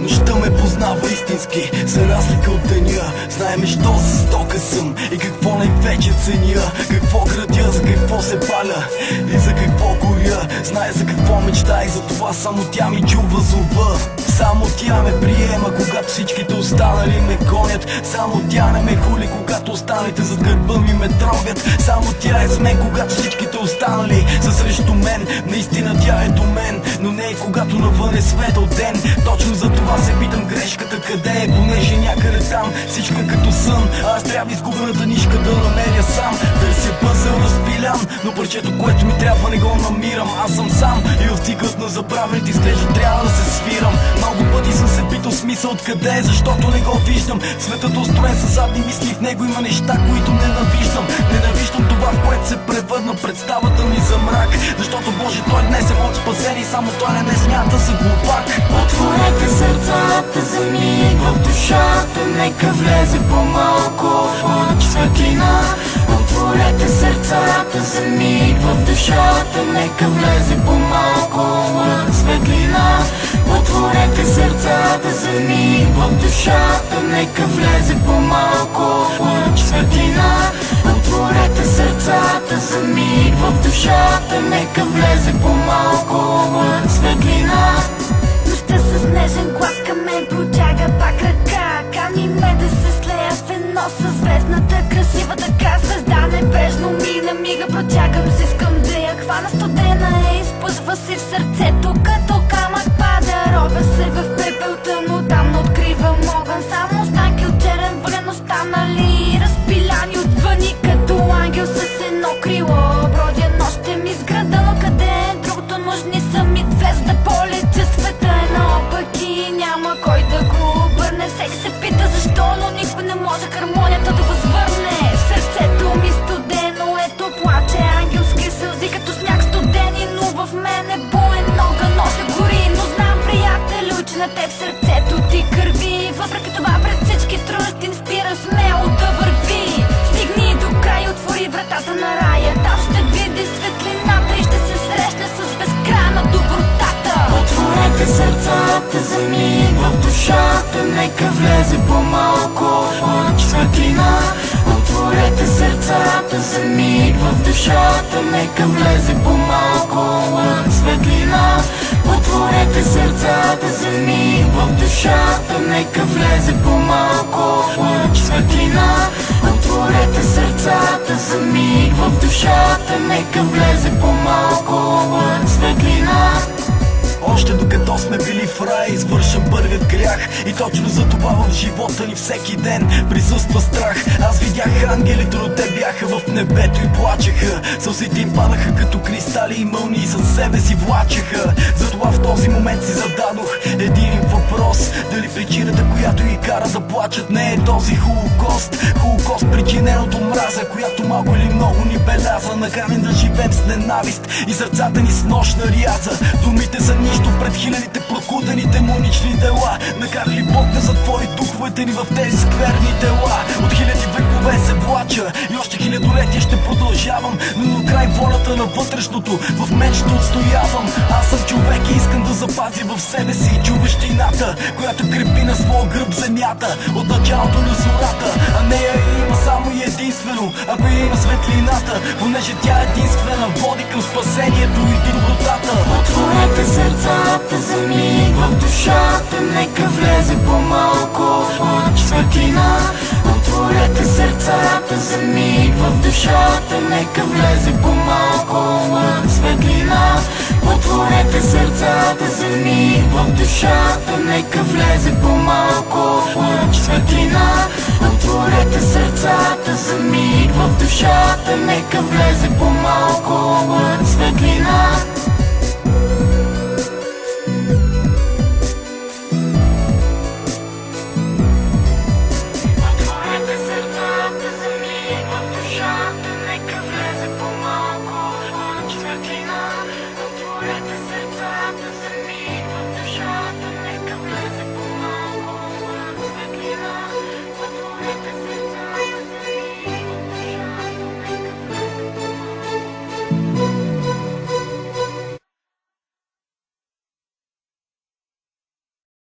Нощта ме познава истински, за разлика от деня. Знаеме, що за стока съм и какво най-вече ценя. Какво градя, за какво се паля и за какво горя. Зная за какво мечтая и за това само тя ми чува зуба. Само тя ме приема, когато всичките останали ме гонят. Само тя не ме хули, когато останалите зад гърба ми ме трогат. Само тя е с мен, когато всичките останали са срещу мен. Наистина тя е до мен, но не и когато навън е светъл ден. Точно за това се питам грешката къде е, понеже някъде там всичко е като сън. Аз трябва изгубената нишка да намеря сам. Търся пъзъл разпилям, но парчето, което ми трябва, не го намирам. Аз съм сам и в цикълът на забравените изглежда трябва да се свирам. Много пъти съм се питал смисъл откъде е, защото не го виждам. Светът устроен със задни мисли, в него има неща, които ненавиждам. Ненавиждам това, в което се превърна представата ми за мрак. Защото Боже, той днес е моят спасен и само той не ме смята за глупак. Отворете сърцата за миг в душата, нека влезе по-малко лъч светлина. Отворете сърцата за миг в душата, нека влезе по-малко лъч светлина. Отворете сърцата за миг в душата, нека влезе по-малко лъч светлина. Отворете сърцата за миг в душата, нека влезе по-малко лъч светлина. Нощта с нежен глас към мен протяга пак ръка. Кани ме да се слея в едно със звездната красива така. Звезда небрежно ми намига, протягам се, искам да я хвана. Студена е, изпъжва се в сърцето като камък пада. Ровя се в пепелта, но там не откривам огън. Само останки от черен въглен останали, разпиляни отвън и като ангел с едно крило. Бродя нощем из града, но къде е другото? Нужни са ми две, за да полетя. Света е наопаки, няма кой да го обърне. Всеки се пита защо, но никой не може хармонията да възвърне. В сърцето ми студено, ето плаче ангелски сълзи като сняг студени, но в мен е буен огън, още гори. Но знам, приятелю, че на теб сърцето ти кърви. Въпреки това пред всички трудности не спира смело да върви. Стигни до край, отвори вратата на рая. Там ще види светлината и ще се срещне с безкрайна добротата. Отворете сърцата за миг в душата, нека влезе по-малко лъч светлина. Отворете сърцата за миг в душата, нека влезе по-малко лъч светлина. Отворете сърцата за миг в душата, нека влезе по-малко лъч светлина. Отворете сърцата за миг в душата, нека влезе по-малко лъч светлина. Още докато сме били в рай, извършен първият грях. И точно за това в живота ни всеки ден присъства страх. Аз видях ангелите, но те бяха в небето и плачеха. Сълзите им падаха като кристали и мълнии със себе си влачеха. Затова в този момент си зададох един въпрос: дали причината, която ги кара да плачат, не е този холокост? Холокост причинен от омраза, която малко или много ни беляза. Наканен да живеем с ненавист и сърцата ни с нощна ряза. Думите са нищо пред хилядите прокудени демонични дела. Накарали Бог да затвори духовете ни в тези скверни дела. От хиляди векове се плача и още хилядолетия ще продължавам, но до край волята на вътрешното в мен ще отстоявам. Аз съм човек и искам да запазя в себе си човещината, която крепи на своя гръб земята от началото на зората. А нея има само и единствено, ако има светлината, понеже тя единствена води към спасението и добротата. Отворете сърцата за миг в душата, нека влезе по-малко лъч светлина. Отворете сърцата за миг в душата, нека влезе по-малко лъч светлина. Отворете сърцата за миг в душата, нека влезе по-малко лъч светлина. Отворете сърцата за миг в душата, нека влезе по-малко лъч светлина.